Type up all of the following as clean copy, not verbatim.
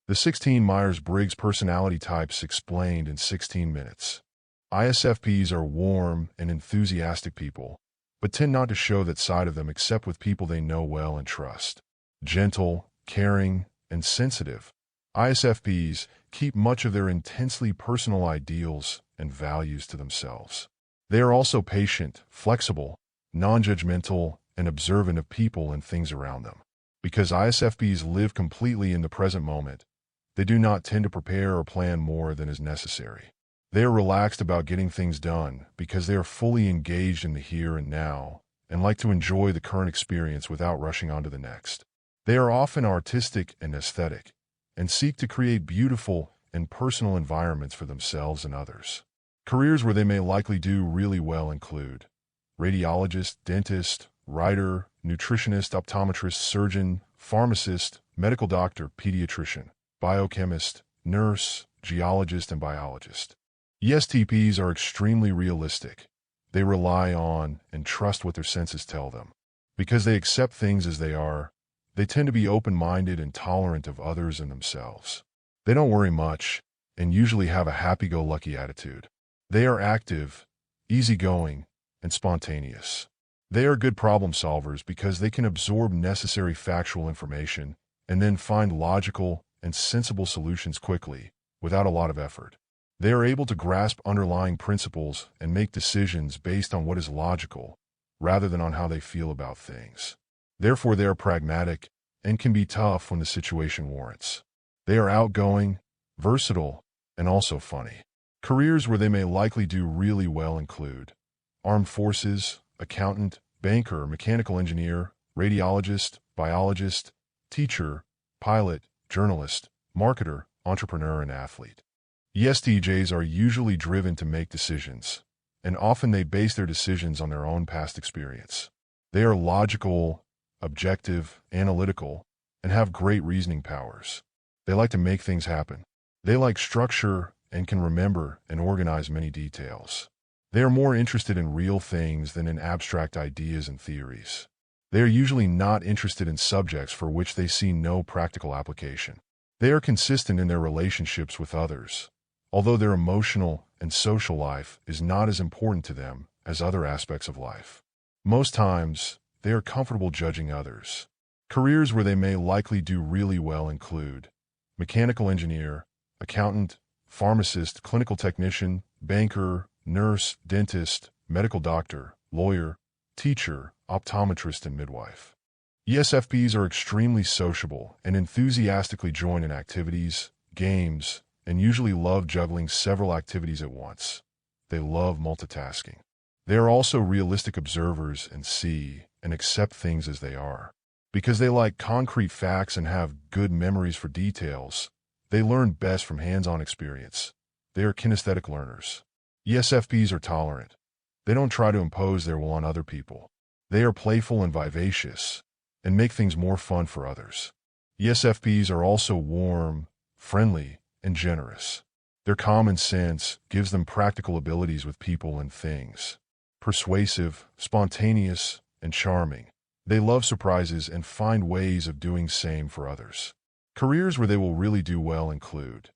The 16 Myers-Briggs personality types explained in 16 minutes. ISFPs are warm and enthusiastic people, but tend not to show that side of them except with people they know well and trust. Gentle, caring, and sensitive. ISFPs keep much of their intensely personal ideals and values to themselves. They are also patient, flexible, non-judgmental, and observant of people and things around them. Because ISFPs live completely in the present moment, they do not tend to prepare or plan more than is necessary. They are relaxed about getting things done because they are fully engaged in the here and now and like to enjoy the current experience without rushing on to the next. They are often artistic and aesthetic and seek to create beautiful and personal environments for themselves and others. Careers where they may likely do really well include radiologist, dentist, writer, nutritionist, optometrist, surgeon, pharmacist, medical doctor, pediatrician, biochemist, nurse, geologist, and biologist. ESTPs are extremely realistic. They rely on and trust what their senses tell them. Because they accept things as they are, they tend to be open-minded and tolerant of others and themselves. They don't worry much and usually have a happy-go-lucky attitude. They are active, easygoing, and spontaneous. They are good problem solvers because they can absorb necessary factual information and then find logical and sensible solutions quickly, without a lot of effort. They are able to grasp underlying principles and make decisions based on what is logical, rather than on how they feel about things. Therefore, they are pragmatic and can be tough when the situation warrants. They are outgoing, versatile, and also funny. Careers where they may likely do really well include armed forces, accountant, banker, mechanical engineer, radiologist, biologist, teacher, pilot, journalist, marketer, entrepreneur, and athlete. ESTJs are usually driven to make decisions, and often they base their decisions on their own past experience. They are logical, objective, analytical, and have great reasoning powers. They like to make things happen. They like structure and can remember and organize many details. They are more interested in real things than in abstract ideas and theories. They are usually not interested in subjects for which they see no practical application. They are consistent in their relationships with others, although their emotional and social life is not as important to them as other aspects of life. Most times, they are comfortable judging others. Careers where they may likely do really well include mechanical engineer, accountant, pharmacist, clinical technician, banker, nurse, dentist, medical doctor, lawyer, teacher, optometrist, and midwife. ESFPs are extremely sociable and enthusiastically join in activities, games, and usually love juggling several activities at once. They love multitasking. They are also realistic observers and see and accept things as they are. Because they like concrete facts and have good memories for details, they learn best from hands-on experience. They are kinesthetic learners. ESFPs are tolerant. They don't try to impose their will on other people. They are playful and vivacious, and make things more fun for others. ESFPs are also warm, friendly, and generous. Their common sense gives them practical abilities with people and things. Persuasive, spontaneous, and charming. They love surprises and find ways of doing same for others. Careers where they will really do well include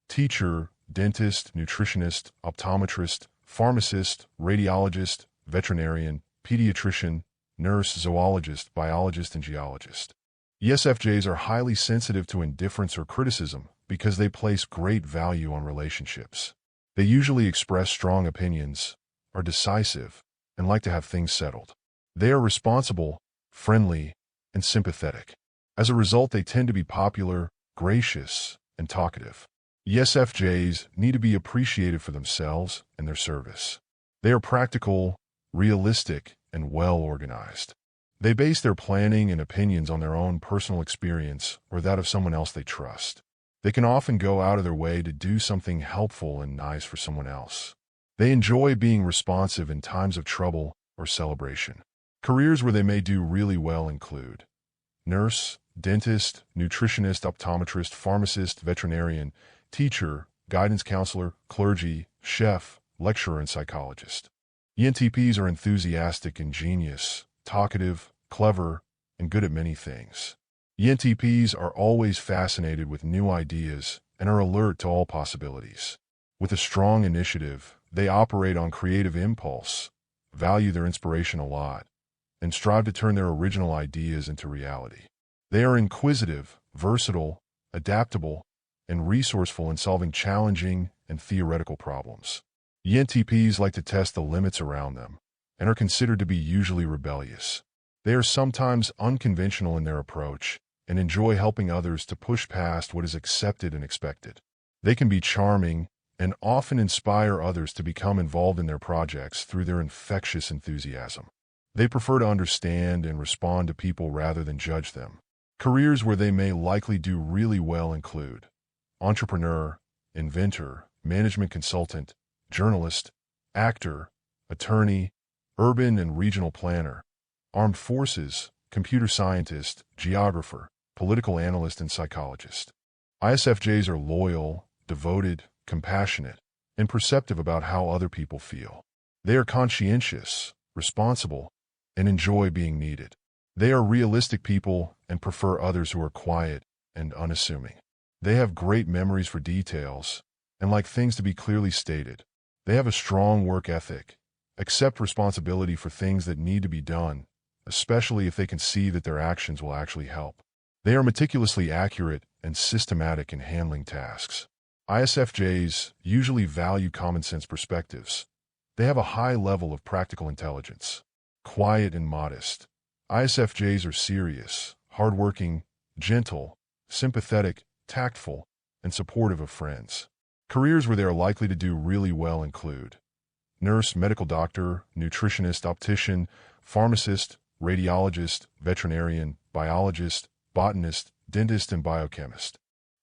teacher, dentist, nutritionist, optometrist, pharmacist, radiologist, veterinarian, pediatrician, nurse, zoologist, biologist, and geologist. ESFJs are highly sensitive to indifference or criticism because they place great value on relationships. They usually express strong opinions, are decisive, and like to have things settled. They are responsible, friendly, and sympathetic. As a result, they tend to be popular, gracious, and talkative. ESFJs need to be appreciated for themselves and their service. They are practical, realistic, and well-organized. They base their planning and opinions on their own personal experience or that of someone else they trust. They can often go out of their way to do something helpful and nice for someone else. They enjoy being responsive in times of trouble or celebration. Careers where they may do really well include nurse, dentist, nutritionist, optometrist, pharmacist, veterinarian, teacher, guidance counselor, clergy, chef, lecturer, and psychologist. ENTPs are enthusiastic and genius, talkative, clever, and good at many things. ENTPs are always fascinated with new ideas and are alert to all possibilities. With a strong initiative, they operate on creative impulse, value their inspiration a lot, and strive to turn their original ideas into reality. They are inquisitive, versatile, adaptable, and resourceful in solving challenging and theoretical problems. ENTPs like to test the limits around them and are considered to be usually rebellious. They are sometimes unconventional in their approach and enjoy helping others to push past what is accepted and expected. They can be charming and often inspire others to become involved in their projects through their infectious enthusiasm. They prefer to understand and respond to people rather than judge them. Careers where they may likely do really well include entrepreneur, inventor, management consultant, journalist, actor, attorney, urban and regional planner, armed forces, computer scientist, geographer, political analyst, and psychologist. ISFJs are loyal, devoted, compassionate, and perceptive about how other people feel. They are conscientious, responsible, and enjoy being needed. They are realistic people and prefer others who are quiet and unassuming. They have great memories for details and like things to be clearly stated. They have a strong work ethic, accept responsibility for things that need to be done, especially if they can see that their actions will actually help. They are meticulously accurate and systematic in handling tasks. ISFJs usually value common sense perspectives. They have a high level of practical intelligence. Quiet and modest. ISFJs are serious, hardworking, gentle, sympathetic, tactful, and supportive of friends. Careers where they are likely to do really well include nurse, medical doctor, nutritionist, optician, pharmacist, radiologist, veterinarian, biologist, botanist, dentist, and biochemist.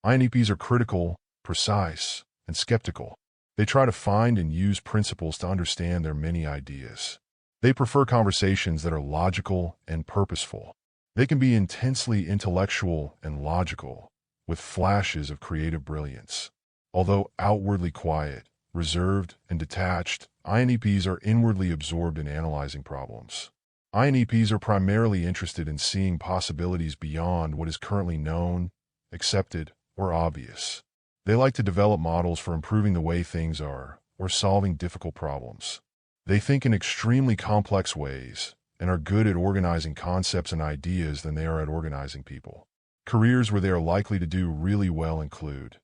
INEPs are critical, precise, and skeptical. They try to find and use principles to understand their many ideas. They prefer conversations that are logical and purposeful. They can be intensely intellectual and logical, with flashes of creative brilliance. Although outwardly quiet, reserved, and detached, INEPs are inwardly absorbed in analyzing problems. INEPs are primarily interested in seeing possibilities beyond what is currently known, accepted, or obvious. They like to develop models for improving the way things are or solving difficult problems. They think in extremely complex ways and are good at organizing concepts and ideas than they are at organizing people. Careers where they are likely to do really well include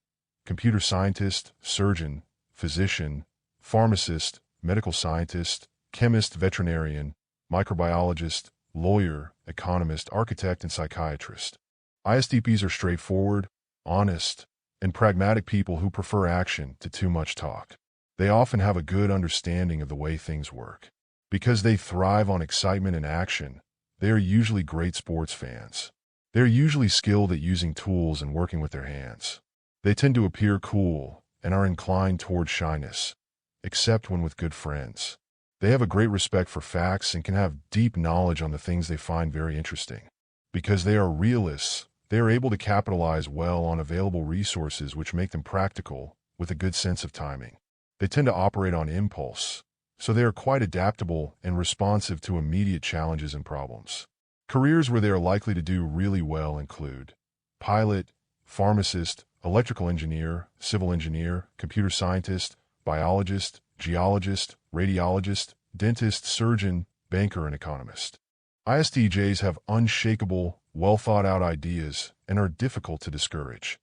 computer scientist, surgeon, physician, pharmacist, medical scientist, chemist, veterinarian, microbiologist, lawyer, economist, architect, and psychiatrist. ISTPs are straightforward, honest, and pragmatic people who prefer action to too much talk. They often have a good understanding of the way things work. Because they thrive on excitement and action, they are usually great sports fans. They are usually skilled at using tools and working with their hands. They tend to appear cool and are inclined toward shyness, except when with good friends. They have a great respect for facts and can have deep knowledge on the things they find very interesting. Because they are realists, they are able to capitalize well on available resources which make them practical, with a good sense of timing. They tend to operate on impulse, so they are quite adaptable and responsive to immediate challenges and problems. Careers where they are likely to do really well include pilot, pharmacist, electrical engineer, civil engineer, computer scientist, biologist, geologist, radiologist, dentist, surgeon, banker, and economist. ISTJs have unshakable, well-thought-out ideas and are difficult to discourage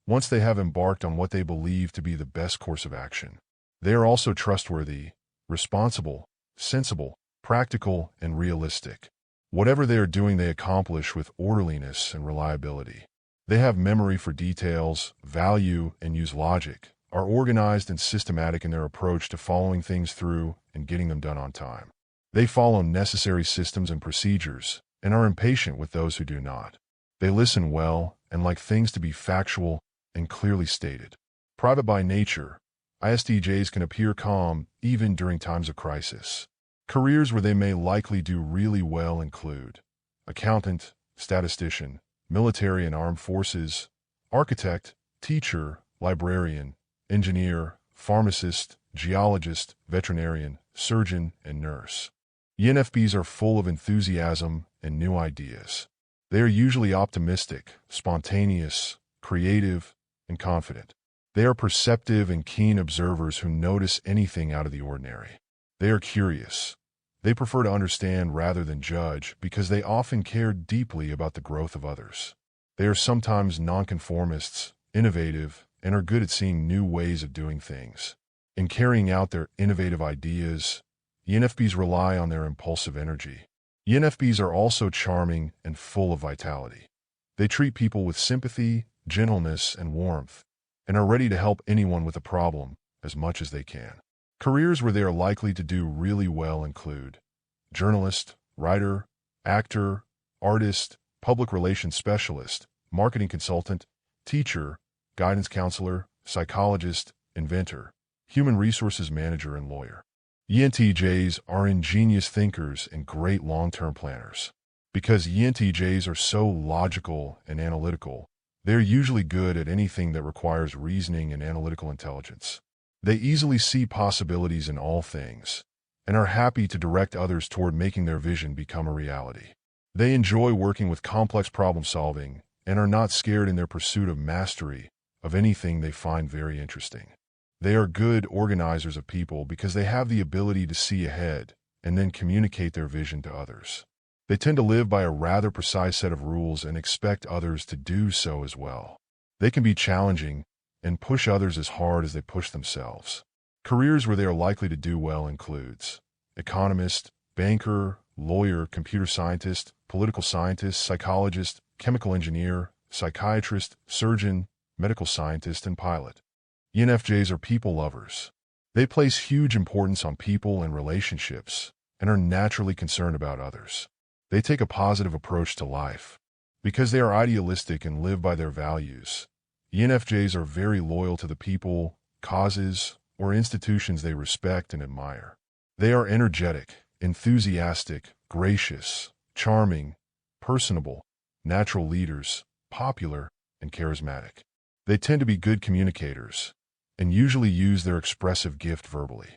once they have embarked on what they believe to be the best course of action. They are also trustworthy, responsible, sensible, practical, and realistic. Whatever they are doing, they accomplish with orderliness and reliability. They have memory for details, value, and use logic, are organized and systematic in their approach to following things through and getting them done on time. They follow necessary systems and procedures and are impatient with those who do not. They listen well and like things to be factual and clearly stated. Private by nature, ISTJs can appear calm even during times of crisis. Careers where they may likely do really well include accountant, statistician, military and armed forces, architect, teacher, librarian, engineer, pharmacist, geologist, veterinarian, surgeon, and nurse. ENFPs are full of enthusiasm and new ideas. They are usually optimistic, spontaneous, creative, and confident. They are perceptive and keen observers who notice anything out of the ordinary. They are curious. They prefer to understand rather than judge because they often care deeply about the growth of others. They are sometimes nonconformists, innovative, and are good at seeing new ways of doing things. In carrying out their innovative ideas, ENFPs rely on their impulsive energy. ENFPs are also charming and full of vitality. They treat people with sympathy, gentleness, and warmth, and are ready to help anyone with a problem as much as they can. Careers where they are likely to do really well include journalist, writer, actor, artist, public relations specialist, marketing consultant, teacher, guidance counselor, psychologist, inventor, human resources manager, and lawyer. ENTJs are ingenious thinkers and great long-term planners. Because ENTJs are so logical and analytical, they're usually good at anything that requires reasoning and analytical intelligence. They easily see possibilities in all things and are happy to direct others toward making their vision become a reality. They enjoy working with complex problem solving and are not scared in their pursuit of mastery of anything they find very interesting. They are good organizers of people because they have the ability to see ahead and then communicate their vision to others. They tend to live by a rather precise set of rules and expect others to do so as well. They can be challenging and push others as hard as they push themselves. Careers where they are likely to do well includes economist, banker, lawyer, computer scientist, political scientist, psychologist, chemical engineer, psychiatrist, surgeon, medical scientist, and pilot. ENFJs are people lovers. They place huge importance on people and relationships and are naturally concerned about others. They take a positive approach to life. Because they are idealistic and live by their values, ENFJs are very loyal to the people, causes, or institutions they respect and admire. They are energetic, enthusiastic, gracious, charming, personable, natural leaders, popular, and charismatic. They tend to be good communicators and usually use their expressive gift verbally.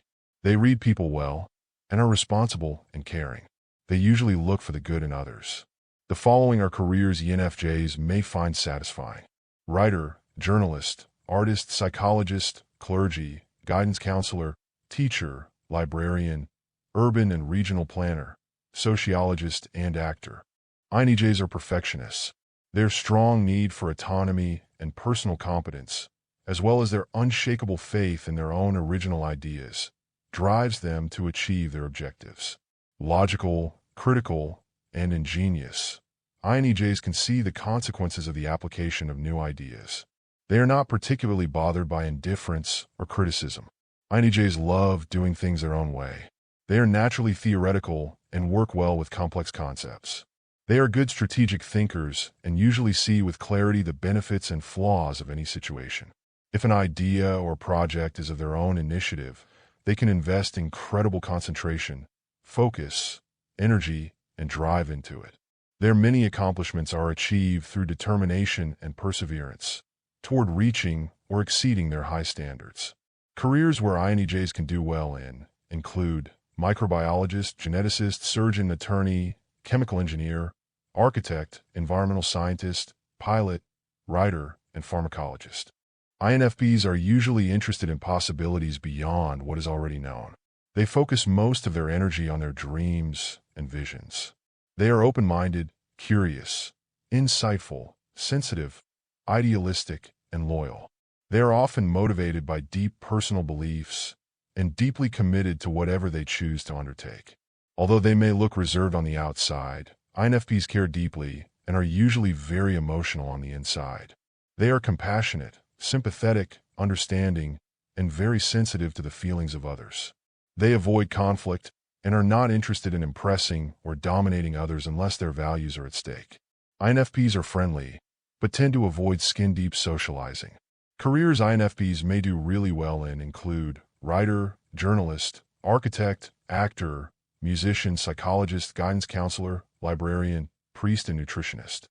They read people well and are responsible and caring. They usually look for the good in others. The following are careers ENFJs may find satisfying: writer, journalist, artist, psychologist, clergy, guidance counselor, teacher, librarian, urban and regional planner, sociologist, and actor. INEJs are perfectionists. Their strong need for autonomy and personal competence, as well as their unshakable faith in their own original ideas, drives them to achieve their objectives. Logical, critical, and ingenious, INEJs can see the consequences of the application of new ideas. They are not particularly bothered by indifference or criticism. INEJs love doing things their own way. They are naturally theoretical and work well with complex concepts. They are good strategic thinkers and usually see with clarity the benefits and flaws of any situation. If an idea or project is of their own initiative, they can invest incredible concentration, focus, energy, and drive into it. Their many accomplishments are achieved through determination and perseverance toward reaching or exceeding their high standards. Careers where INEJs can do well in include microbiologist, geneticist, surgeon, attorney, chemical engineer, architect, environmental scientist, pilot, writer, and pharmacologist. INFPs are usually interested in possibilities beyond what is already known. They focus most of their energy on their dreams and visions. They are open-minded, curious, insightful, sensitive, idealistic, and loyal. They are often motivated by deep personal beliefs and deeply committed to whatever they choose to undertake. Although they may look reserved on the outside, INFPs care deeply and are usually very emotional on the inside. They are compassionate, sympathetic, understanding, and very sensitive to the feelings of others. They avoid conflict and are not interested in impressing or dominating others unless their values are at stake. INFPs are friendly, but tend to avoid skin-deep socializing. Careers INFPs may do really well in include writer, journalist, architect, actor, musician, psychologist, guidance counselor, librarian, priest, and nutritionist.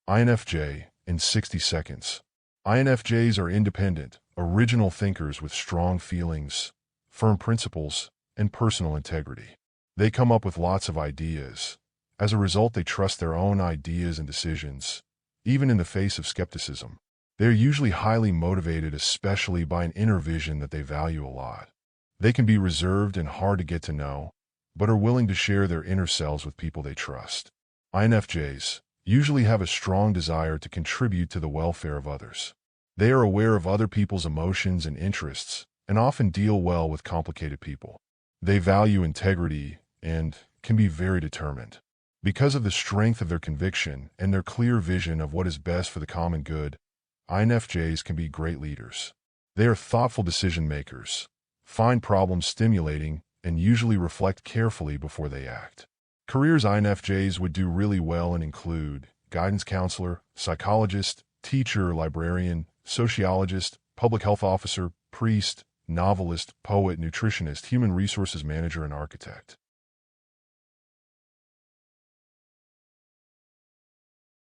INFJ in 60 seconds. INFJs are independent, original thinkers with strong feelings, firm principles, and personal integrity. They come up with lots of ideas As a result, they trust their own ideas and decisions, even in the face of skepticism. They're usually highly motivated, especially by an inner vision that they value a lot. They can be reserved and hard to get to know, but are willing to share their inner selves with people they trust. INFJs usually have a strong desire to contribute to the welfare of others. They are aware of other people's emotions and interests, and often deal well with complicated people. They value integrity and can be very determined. Because of the strength of their conviction and their clear vision of what is best for the common good, INFJs can be great leaders. They are thoughtful decision makers, find problems stimulating, and usually reflect carefully before they act. Careers INFJs would do really well in include guidance counselor, psychologist, teacher, librarian, sociologist, public health officer, priest, novelist, poet, nutritionist, human resources manager, and architect.